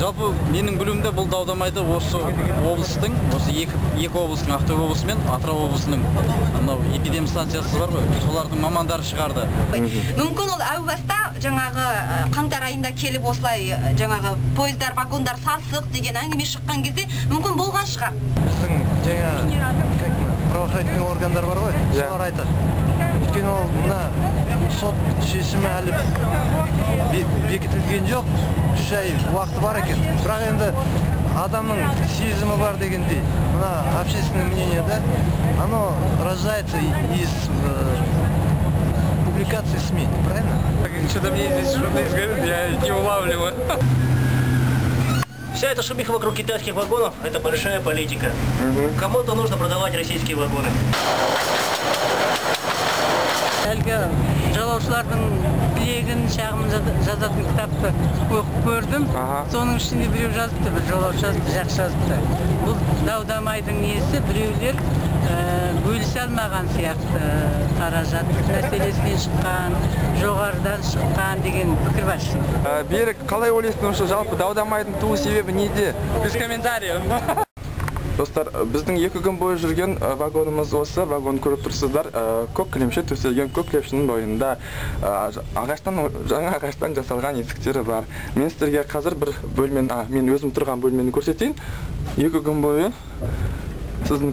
Жалпы менің білуімде бұл дау-дамайды осы облыстың, осы екі облыстың, Ақтөбе облысы мен Атырау облысының мынау эпидемия станциясы бар ғой, солардың мамандары шығарды. Мүмкін ол әу баста жаңағы қаңтар айында келіп осылай жаңағы пойыздар, вагондар сасық деген әңгіме шыққан кезде мүмкін болған шығар. Біздің жаңа правоохранительный органдар бар ғой, солар айтады. Өйткені ол мына сот шешімі әлі бекітілген жоқ, 3 ай уақыты бар екен. Бірақ енді адамның сезімі бар дегендей, мына общественное мнение, да, оно рождается из публикации СМИ, правильно? Что-то мне здесь что-то изгорит, я не улавливаю. Вся эта шумиха вокруг китайских вагонов – это большая политика. Кому-то нужно продавать российские вагоны. Әлгі жалаушылардың білегін шағымын жазатын кітапты оқып көрдім. Соның ішінде біреу жазыпты, бір жалаушы жазыпты, жақсы жазыпты. Бұл дау-дамайдың несі біреулер бөлісе алмаған сияқты, қаражат мәселесінен шыққан, жоғарыдан шыққан деген пікір бар. Берік, қалай ойлайсың, осы жалпы дау-дамайдың туу себебі неде? Без комментариев. Достар, біздің 2 күн бойы жүрген вагонымыз осы, вагон көріп тұрсыздар, көк кілемше төселген, көк кілемшенің бойында жаңа ағаштан жасалған есіктері бар. Мен сіздерге қазір бір бөлмені, мен өзім тұрған бөлмені көрсетейін. 2 күн бойы сіздің